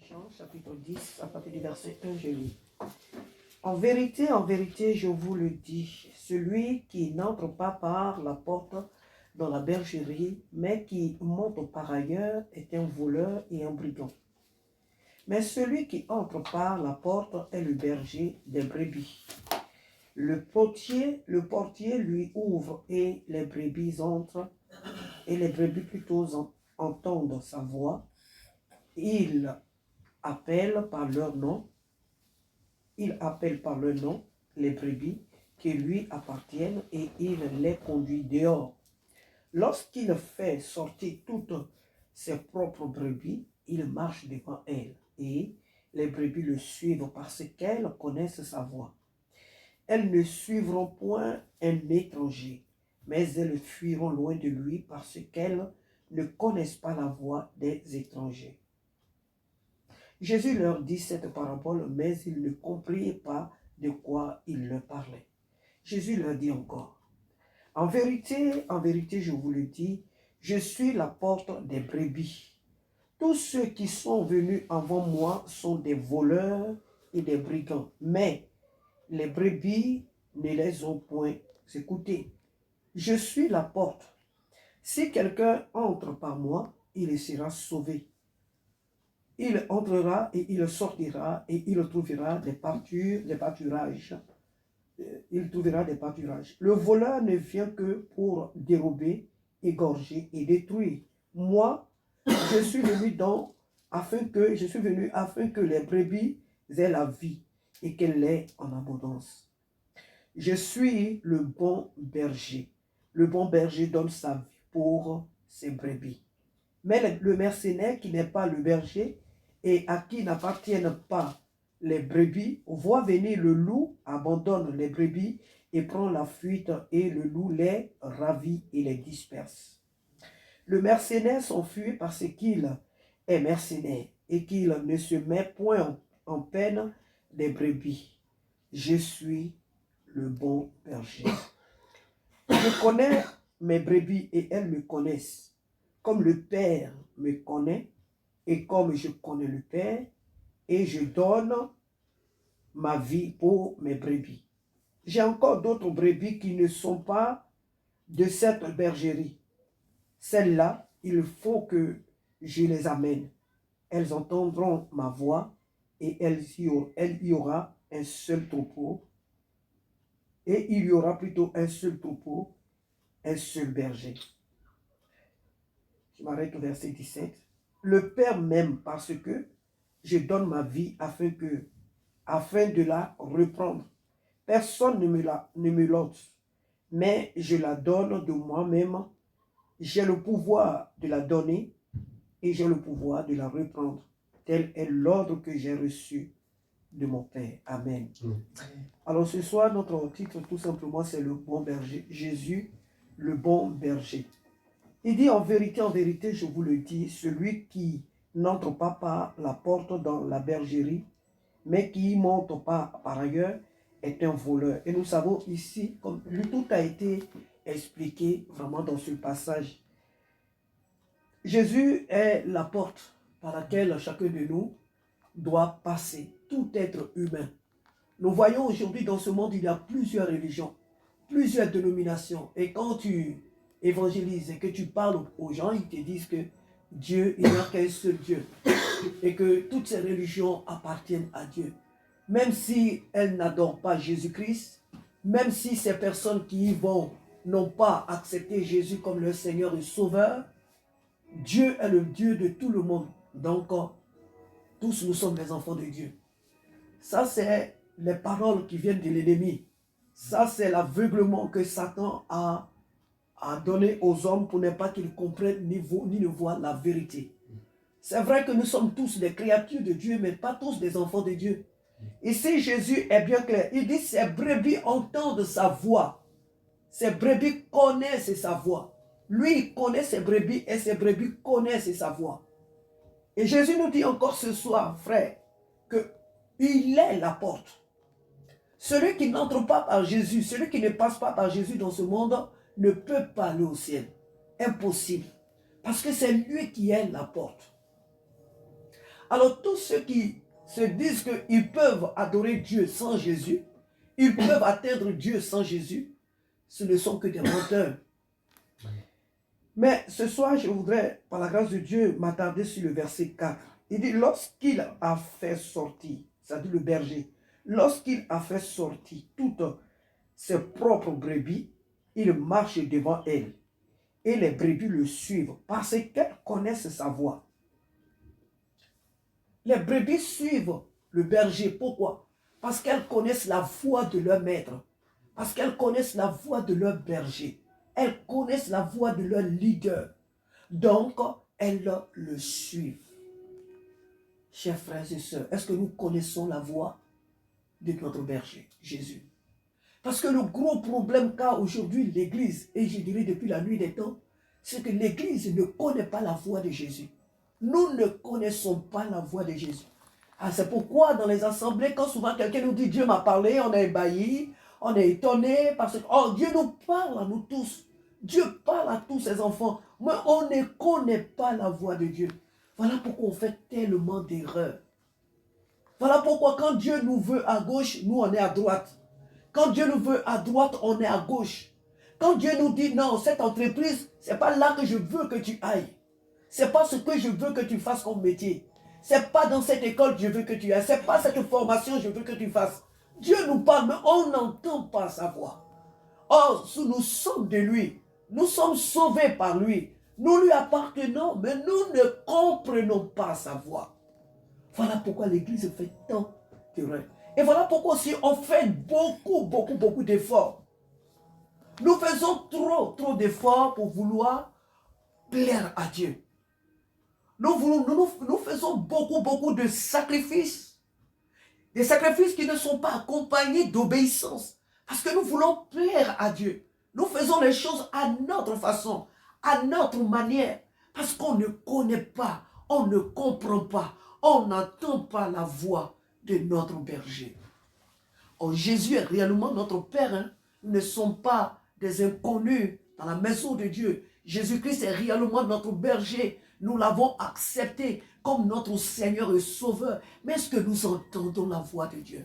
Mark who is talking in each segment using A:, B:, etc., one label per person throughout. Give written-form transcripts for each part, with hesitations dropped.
A: Jean chapitre 10, à partir du verset 1, je lis. En vérité, je vous le dis, celui qui n'entre pas par la porte dans la bergerie, mais qui monte par ailleurs, est un voleur et un brigand. Mais celui qui entre par la porte est le berger des brebis. Le portier lui ouvre et les brebis entrent, et les brebis plutôt entendent sa voix. Il appelle par leur nom les brebis qui lui appartiennent et il les conduit dehors. Lorsqu'il fait sortir toutes ses propres brebis, il marche devant elles et les brebis le suivent parce qu'elles connaissent sa voix. Elles ne suivront point un étranger, mais elles fuiront loin de lui parce qu'elles ne connaissent pas la voix des étrangers. Jésus leur dit cette parabole, mais ils ne comprirent pas de quoi il leur parlait. Jésus leur dit encore, en vérité, je vous le dis, je suis la porte des brebis. Tous ceux qui sont venus avant moi sont des voleurs et des brigands, mais les brebis ne les ont point écoutés. Je suis la porte. Si quelqu'un entre par moi, il sera sauvé. Il entrera et il sortira et il trouvera des pâturages. Il trouvera des pâturages. Le voleur ne vient que pour dérober, égorger et détruire. Moi, je suis venu afin que les brebis aient la vie et qu'elle l'ait en abondance. Je suis le bon berger. Le bon berger donne sa vie pour ses brebis. Mais le mercenaire qui n'est pas le berger et à qui n'appartiennent pas les brebis, voit venir le loup, abandonne les brebis et prend la fuite et le loup les ravit et les disperse. Le mercenaire s'enfuit parce qu'il est mercenaire et qu'il ne se met point en peine des brebis. Je suis le bon berger. Je connais mes brebis et elles me connaissent. Comme le Père me connaît et comme je connais le Père, et je donne ma vie pour mes brebis. J'ai encore d'autres brebis qui ne sont pas de cette bergerie. Celles-là, il faut que je les amène. Elles entendront ma voix et il y aura un seul troupeau. Et il y aura plutôt un seul troupeau, un seul berger. Je m'arrête au verset 17. Le Père m'aime parce que je donne ma vie afin de la reprendre. Personne ne me l'ôte, mais je la donne de moi-même. J'ai le pouvoir de la donner et j'ai le pouvoir de la reprendre. Tel est l'ordre que j'ai reçu de mon Père. Amen. Alors ce soir, notre titre tout simplement, c'est le bon berger. Jésus, le bon berger. Il dit en vérité, je vous le dis, celui qui n'entre pas par la porte dans la bergerie, mais qui y monte pas par ailleurs, est un voleur. Et nous savons ici, comme tout a été expliqué vraiment dans ce passage, Jésus est la porte par laquelle chacun de nous doit passer, tout être humain. Nous voyons aujourd'hui dans ce monde, il y a plusieurs religions, plusieurs dénominations. Et quand tu évangélises et que tu parles aux gens, ils te disent que Dieu, il n'y a qu'un seul Dieu. Et que toutes ces religions appartiennent à Dieu. Même si elles n'adorent pas Jésus-Christ, même si ces personnes qui y vont n'ont pas accepté Jésus comme leur Seigneur et Sauveur, Dieu est le Dieu de tout le monde. Donc, tous nous sommes les enfants de Dieu. Ça, c'est les paroles qui viennent de l'ennemi. Ça, c'est l'aveuglement que Satan a donné aux hommes pour ne pas qu'ils comprennent ni ne voient la vérité. C'est vrai que nous sommes tous des créatures de Dieu, mais pas tous des enfants de Dieu. Ici, Jésus est bien clair. Il dit, ces brebis entendent sa voix. Ces brebis connaissent sa voix. Lui, il connaît ses brebis et ses brebis connaissent sa voix. Et Jésus nous dit encore ce soir, frère, qu'il est la porte. Celui qui n'entre pas par Jésus, celui qui ne passe pas par Jésus dans ce monde, ne peut pas aller au ciel. Impossible. Parce que c'est lui qui est la porte. Alors tous ceux qui se disent qu'ils peuvent adorer Dieu sans Jésus, ils peuvent atteindre Dieu sans Jésus, ce ne sont que des menteurs. Mais ce soir, je voudrais, par la grâce de Dieu, m'attarder sur le verset 4. Il dit, lorsqu'il a fait sortir, c'est-à-dire le berger, lorsqu'il a fait sortir toutes ses propres brebis, il marche devant elles. Et les brebis le suivent parce qu'elles connaissent sa voix. Les brebis suivent le berger. Pourquoi? Parce qu'elles connaissent la voix de leur maître. Parce qu'elles connaissent la voix de leur berger. Elles connaissent la voix de leur leader. Donc, elles le suivent. Chers frères et sœurs, est-ce que nous connaissons la voix de notre berger, Jésus? Parce que le gros problème qu'a aujourd'hui l'Église, et je dirais depuis la nuit des temps, c'est que l'Église ne connaît pas la voix de Jésus. Nous ne connaissons pas la voix de Jésus. Ah, c'est pourquoi dans les assemblées, quand souvent quelqu'un nous dit Dieu m'a parlé, on est ébahi, on est étonné parce que oh, Dieu nous parle à nous tous. Dieu parle à tous ses enfants, mais on ne connaît pas la voix de Dieu. Voilà pourquoi on fait tellement d'erreurs. Voilà pourquoi quand Dieu nous veut à gauche, nous on est à droite. Quand Dieu nous veut à droite, on est à gauche. Quand Dieu nous dit non, cette entreprise, ce n'est pas là que je veux que tu ailles. Ce n'est pas ce que je veux que tu fasses comme métier. Ce n'est pas dans cette école que je veux que tu ailles. Ce n'est pas cette formation que je veux que tu fasses. Dieu nous parle, mais on n'entend pas sa voix. Or, nous sommes de lui. Nous sommes sauvés par lui. Nous lui appartenons, mais nous ne comprenons pas sa voix. Voilà pourquoi l'Église fait tant d'erreurs. Et voilà pourquoi aussi on fait beaucoup d'efforts. Nous faisons trop d'efforts pour vouloir plaire à Dieu. Nous faisons beaucoup de sacrifices. Des sacrifices qui ne sont pas accompagnés d'obéissance. Parce que nous voulons plaire à Dieu. Nous faisons les choses à notre façon, à notre manière. Parce qu'on ne connaît pas, on ne comprend pas, on n'entend pas la voix de notre berger. Oh, Jésus est réellement notre Père. Hein? Nous ne sommes pas des inconnus dans la maison de Dieu. Jésus-Christ est réellement notre berger. Nous l'avons accepté comme notre Seigneur et Sauveur. Mais est-ce que nous entendons la voix de Dieu?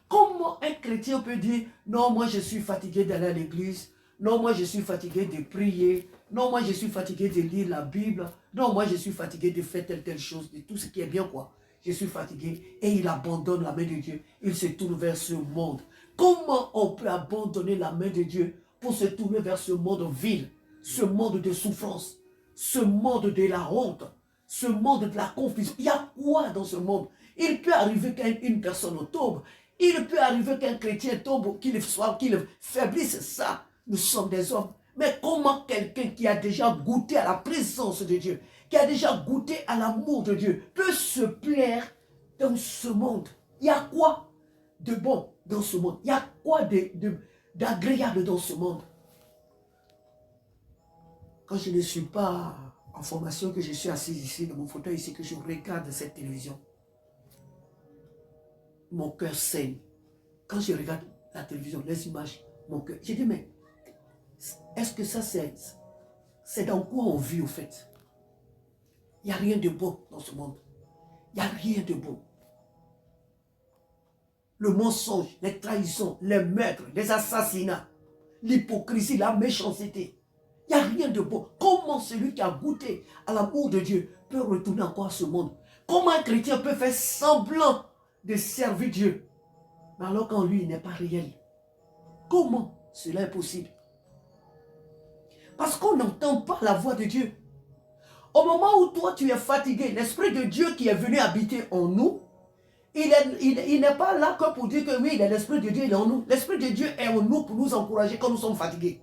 A: Comment un chrétien peut dire, non, moi je suis fatigué d'aller à l'église. Non, moi je suis fatigué de prier. Non, moi je suis fatigué de lire la Bible. Non, moi je suis fatigué de faire telle chose, de tout ce qui est bien quoi. Je suis fatigué et il abandonne la main de Dieu. Il se tourne vers ce monde. Comment on peut abandonner la main de Dieu pour se tourner vers ce monde vil, ce monde de souffrance, ce monde de la honte, ce monde de la confusion? Il y a quoi dans ce monde? Il peut arriver qu'une personne tombe. Il peut arriver qu'un chrétien tombe, qu'il faiblisse ça. Nous sommes des hommes. Mais comment quelqu'un qui a déjà goûté à la présence de Dieu, qui a déjà goûté à l'amour de Dieu, peut se plaire dans ce monde? Il y a quoi de bon dans ce monde? Il y a quoi d'agréable dans ce monde? Quand je ne suis pas en formation, que je suis assis ici, dans mon fauteuil ici, que je regarde cette télévision, mon cœur saigne. Quand je regarde la télévision, les images, mon cœur, je dis, mais est-ce que ça c'est dans quoi on vit au fait? Il n'y a rien de bon dans ce monde. Il n'y a rien de bon. Le mensonge, les trahisons, les meurtres, les assassinats, l'hypocrisie, la méchanceté. Il n'y a rien de bon. Comment celui qui a goûté à l'amour de Dieu peut retourner encore à ce monde? Comment un chrétien peut faire semblant de servir Dieu, mais alors qu'en lui, il n'est pas réel? Comment cela est possible? Parce qu'on n'entend pas la voix de Dieu. Au moment où toi, tu es fatigué, l'Esprit de Dieu qui est venu habiter en nous, il n'est pas là que pour dire que oui, l'Esprit de Dieu il est en nous. L'Esprit de Dieu est en nous pour nous encourager quand nous sommes fatigués.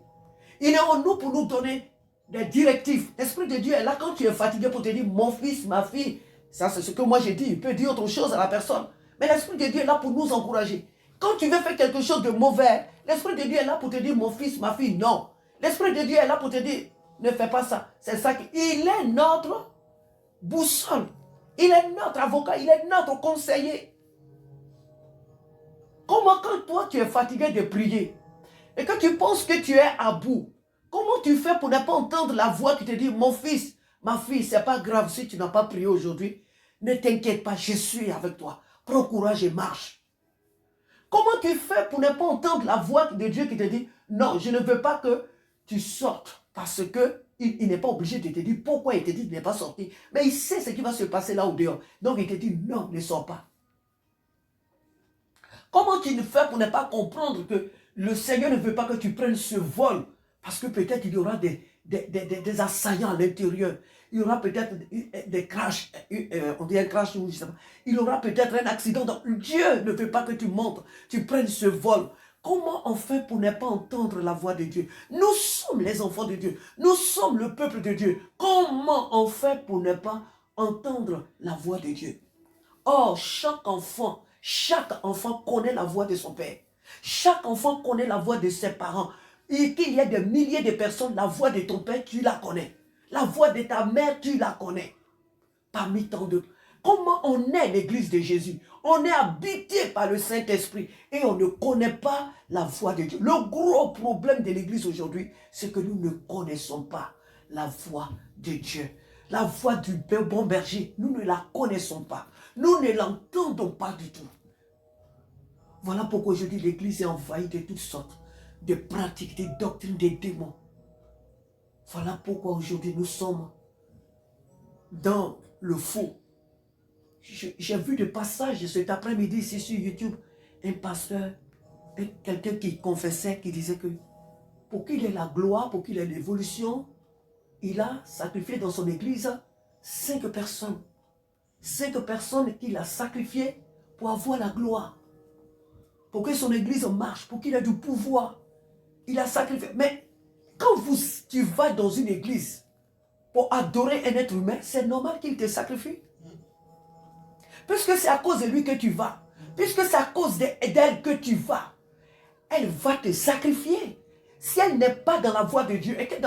A: Il est en nous pour nous donner des directives. L'Esprit de Dieu est là quand tu es fatigué pour te dire, mon fils, ma fille. Ça, c'est ce que moi j'ai dit. Il peut dire autre chose à la personne. Mais l'Esprit de Dieu est là pour nous encourager. Quand tu veux faire quelque chose de mauvais, l'Esprit de Dieu est là pour te dire, mon fils, ma fille, non. L'Esprit de Dieu est là pour te dire, ne fais pas ça. C'est ça qu'il est notre boussole. Il est notre avocat. Il est notre conseiller. Comment quand toi tu es fatigué de prier et que tu penses que tu es à bout, comment tu fais pour ne pas entendre la voix qui te dit, mon fils, ma fille, c'est pas grave si tu n'as pas prié aujourd'hui. Ne t'inquiète pas, je suis avec toi. Prends courage et marche. Comment tu fais pour ne pas entendre la voix de Dieu qui te dit, non, je ne veux pas que tu sortes, parce que il n'est pas obligé de te dire pourquoi il te dit de ne pas sortir. Mais il sait ce qui va se passer là au dehors. Donc il te dit, non, ne sors pas. Comment tu fais pour ne pas comprendre que le Seigneur ne veut pas que tu prennes ce vol? Parce que peut-être il y aura des assaillants à l'intérieur. Il y aura peut-être des crashs, on dit un crash, je sais pas. Il y aura peut-être un accident. Donc Dieu ne veut pas que tu montes, tu prennes ce vol. Comment on fait pour ne pas entendre la voix de Dieu? Nous sommes les enfants de Dieu. Nous sommes le peuple de Dieu. Comment on fait pour ne pas entendre la voix de Dieu? Or, chaque enfant connaît la voix de son père. Chaque enfant connaît la voix de ses parents. Et qu'il y ait des milliers de personnes, la voix de ton père, tu la connais. La voix de ta mère, tu la connais. Parmi tant d'autres. Comment on est l'église de Jésus? On est habité par le Saint-Esprit et on ne connaît pas la voix de Dieu. Le gros problème de l'église aujourd'hui, c'est que nous ne connaissons pas la voix de Dieu. La voix du bon berger, nous ne la connaissons pas. Nous ne l'entendons pas du tout. Voilà pourquoi aujourd'hui l'église est envahie de toutes sortes de pratiques, de doctrines, des démons. Voilà pourquoi aujourd'hui nous sommes dans le faux. J'ai vu des passages cet après-midi ici sur YouTube, un pasteur, quelqu'un qui confessait, qui disait que pour qu'il ait la gloire, pour qu'il ait l'évolution, il a sacrifié dans son église 5 personnes. 5 personnes qu'il a sacrifiées pour avoir la gloire. Pour que son église marche, pour qu'il ait du pouvoir. Il a sacrifié. Mais quand tu vas dans une église pour adorer un être humain, c'est normal qu'il te sacrifie. Puisque c'est à cause de lui que tu vas, puisque c'est à cause d'elle que tu vas, elle va te sacrifier. Si elle n'est pas dans la voie de Dieu et qu'elle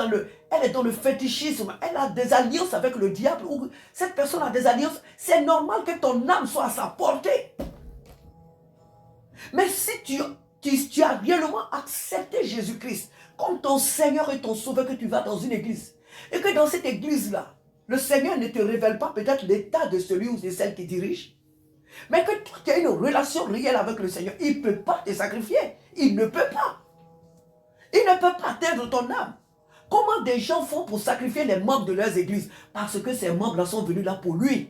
A: est dans le fétichisme, elle a des alliances avec le diable, ou cette personne a des alliances, c'est normal que ton âme soit à sa portée. Mais si tu as réellement accepté Jésus-Christ comme ton Seigneur et ton Sauveur, que tu vas dans une église, et que dans cette église-là, le Seigneur ne te révèle pas peut-être l'état de celui ou de celle qui dirige, mais que toi, tu as une relation réelle avec le Seigneur, il ne peut pas te sacrifier. Il ne peut pas. Il ne peut pas atteindre ton âme. Comment des gens font pour sacrifier les membres de leurs églises? Parce que ces membres-là sont venus là pour lui.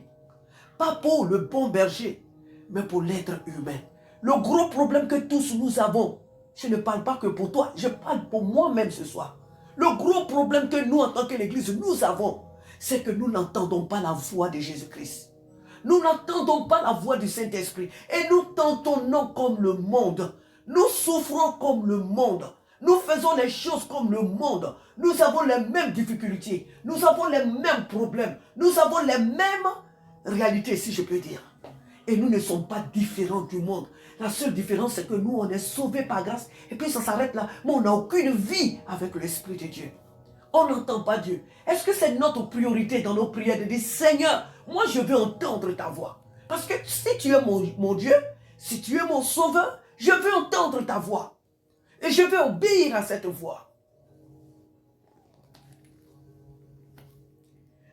A: Pas pour le bon berger, mais pour l'être humain. Le gros problème que tous nous avons, je ne parle pas que pour toi, je parle pour moi-même ce soir. Le gros problème que nous, en tant que l'église, nous avons, c'est que nous n'entendons pas la voix de Jésus-Christ. Nous n'entendons pas la voix du Saint-Esprit. Et nous tentonnons comme le monde. Nous souffrons comme le monde. Nous faisons les choses comme le monde. Nous avons les mêmes difficultés. Nous avons les mêmes problèmes. Nous avons les mêmes réalités, si je peux dire. Et nous ne sommes pas différents du monde. La seule différence, c'est que nous, on est sauvés par grâce. Et puis ça s'arrête là. Mais on n'a aucune vie avec l'Esprit de Dieu. On n'entend pas Dieu. Est-ce que c'est notre priorité dans nos prières de dire, Seigneur, moi je veux entendre ta voix. Parce que si tu es mon Dieu, si tu es mon Sauveur, je veux entendre ta voix. Et je veux obéir à cette voix.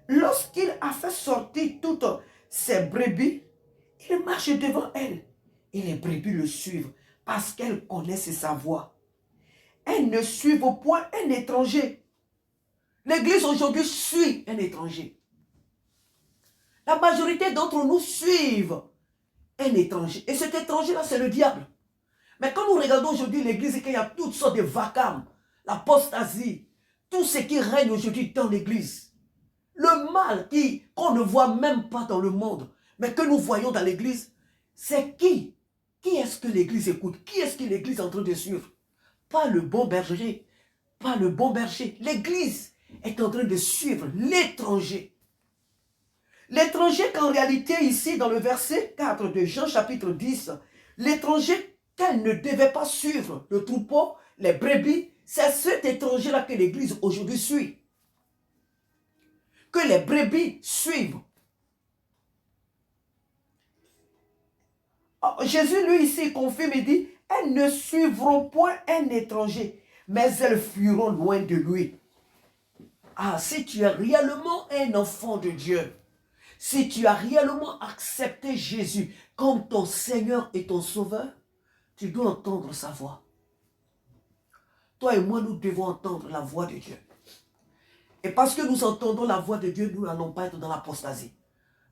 A: Lorsqu'il a fait sortir toutes ses brebis, il marche devant elles. Et les brebis le suivent parce qu'elles connaissent sa voix. Elles ne suivent point un étranger. L'église aujourd'hui suit un étranger. La majorité d'entre nous suivent un étranger. Et cet étranger-là, c'est le diable. Mais quand nous regardons aujourd'hui l'église, et qu'il y a toutes sortes de vacarmes, l'apostasie, tout ce qui règne aujourd'hui dans l'église, le mal qu'on ne voit même pas dans le monde, mais que nous voyons dans l'église, c'est qui? Qui est-ce que l'église écoute? Qui est-ce que l'église est en train de suivre? Pas le bon berger. Pas le bon berger. L'église est en train de suivre l'étranger. L'étranger qu'en réalité ici dans le verset 4 de Jean chapitre 10, l'étranger qu'elle ne devait pas suivre, le troupeau, les brebis, c'est cet étranger-là que l'église aujourd'hui suit. Que les brebis suivent. Jésus lui ici confirme et dit, elles ne suivront point un étranger, mais elles fuiront loin de lui. Ah, si tu es réellement un enfant de Dieu, Si tu as réellement accepté Jésus comme ton Seigneur et ton Sauveur, tu dois entendre sa voix. Toi et moi, nous devons entendre la voix de Dieu. Et parce que nous entendons la voix de Dieu, nous n'allons pas être dans l'apostasie.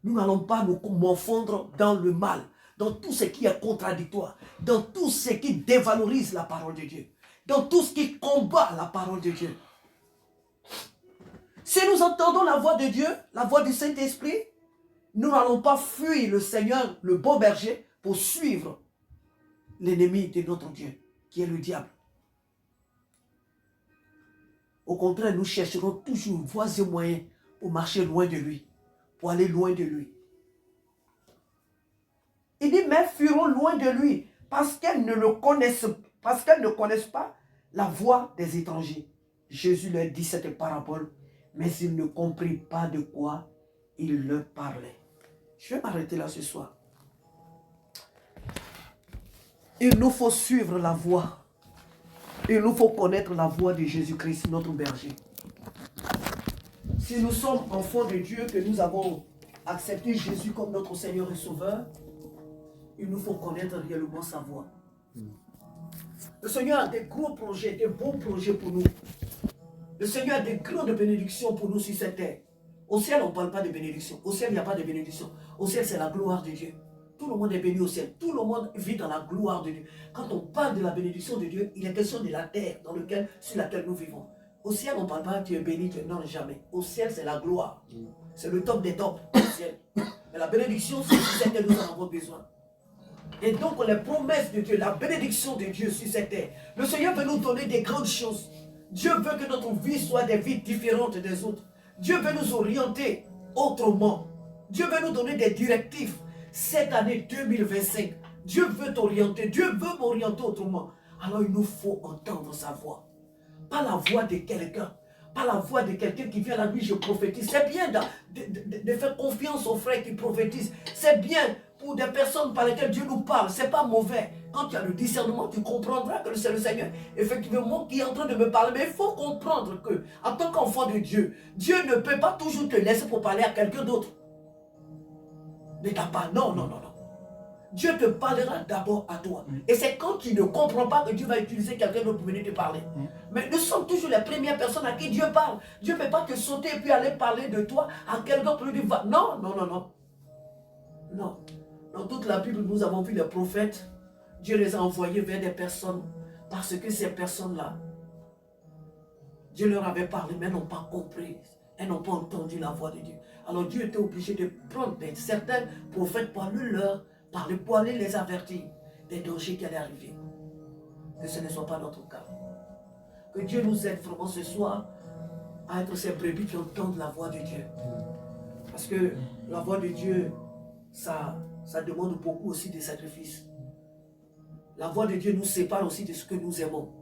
A: Nous n'allons pas nous morfondre dans le mal, dans tout ce qui est contradictoire, dans tout ce qui dévalorise la parole de Dieu, dans tout ce qui combat la parole de Dieu. Si nous entendons la voix de Dieu, la voix du Saint-Esprit, nous n'allons pas fuir le Seigneur, le bon berger, pour suivre l'ennemi de notre Dieu, qui est le diable. Au contraire, nous chercherons toujours voies et moyens pour marcher loin de lui, pour aller loin de lui. Il dit, mais fuiront loin de lui, parce qu'elles ne connaissent pas la voix des étrangers. Jésus leur dit cette parabole, mais ils ne comprirent pas de quoi il leur parlait. Je vais m'arrêter là ce soir. Il nous faut suivre la voie. Il nous faut connaître la voie de Jésus-Christ, notre berger. Si nous sommes enfants de Dieu, que nous avons accepté Jésus comme notre Seigneur et Sauveur, il nous faut connaître réellement sa voie. Le Seigneur a des gros projets, des bons projets pour nous. Le Seigneur a des grandes bénédictions pour nous sur cette terre. Au ciel, on ne parle pas de bénédiction. Au ciel, il n'y a pas de bénédiction. Au ciel, c'est la gloire de Dieu. Tout le monde est béni au ciel. Tout le monde vit dans la gloire de Dieu. Quand on parle de la bénédiction de Dieu, il est question de la terre sur laquelle nous vivons. Au ciel, on ne parle pas tu es béni, tu es non, jamais. Au ciel, c'est la gloire. C'est le top des tops au ciel. Mais la bénédiction, c'est celle que nous en avons besoin. Et donc, les promesses de Dieu, la bénédiction de Dieu sur cette terre, le Seigneur veut nous donner des grandes choses. Dieu veut que notre vie soit des vies différentes des autres. Dieu veut nous orienter autrement. Dieu veut nous donner des directives. Cette année 2025, Dieu veut t'orienter. Dieu veut m'orienter autrement. Alors il nous faut entendre sa voix. Pas la voix de quelqu'un. Pas la voix de quelqu'un qui vient à la nuit, je prophétise. C'est bien de faire confiance aux frères qui prophétisent. C'est bien pour des personnes par lesquelles Dieu nous parle. C'est pas mauvais. Quand tu as le discernement, tu comprendras que c'est le Seigneur, effectivement, qui est en train de me parler. Mais il faut comprendre que, en tant qu'enfant de Dieu, Dieu ne peut pas toujours te laisser pour parler à quelqu'un d'autre. Ne t'as pas. Non, non, non, non. Dieu te parlera d'abord à toi. Et c'est quand tu ne comprends pas que Dieu va utiliser quelqu'un d'autre pour venir te parler. Mais nous sommes toujours les premières personnes à qui Dieu parle. Dieu ne peut pas te sauter et puis aller parler de toi à quelqu'un pour lui dire, non, non, non, non. Non. Dans toute la Bible, nous avons vu les prophètes. Dieu les a envoyés vers des personnes. Parce que ces personnes-là, Dieu leur avait parlé, mais elles n'ont pas compris. Elles n'ont pas entendu la voix de Dieu. Alors Dieu était obligé de prendre certains prophètes pour aller les avertir des dangers qui allaient arriver. Que ce ne soit pas notre cas. Que Dieu nous aide vraiment ce soir à être ces brebis qui entendent la voix de Dieu. Parce que la voix de Dieu, ça demande beaucoup aussi de sacrifices. La voix de Dieu nous sépare aussi de ce que nous aimons.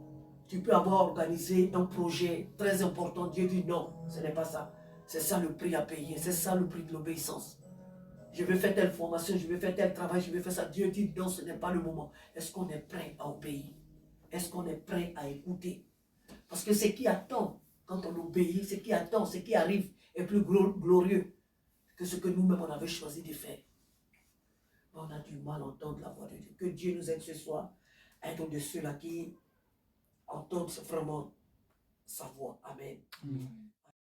A: Tu peux avoir organisé un projet très important. Dieu dit non, ce n'est pas ça. C'est ça le prix à payer. C'est ça le prix de l'obéissance. Je vais faire telle formation, je vais faire tel travail, je vais faire ça. Dieu dit non, ce n'est pas le moment. Est-ce qu'on est prêt à obéir? Est-ce qu'on est prêt à écouter? Parce que ce qui attend, quand on obéit, ce qui attend, ce qui arrive est plus glorieux que ce que nous-mêmes on avait choisi de faire. On a du mal à entendre la voix de Dieu. Que Dieu nous aide ce soir à être de ceux-là qui entendent vraiment sa voix. Amen.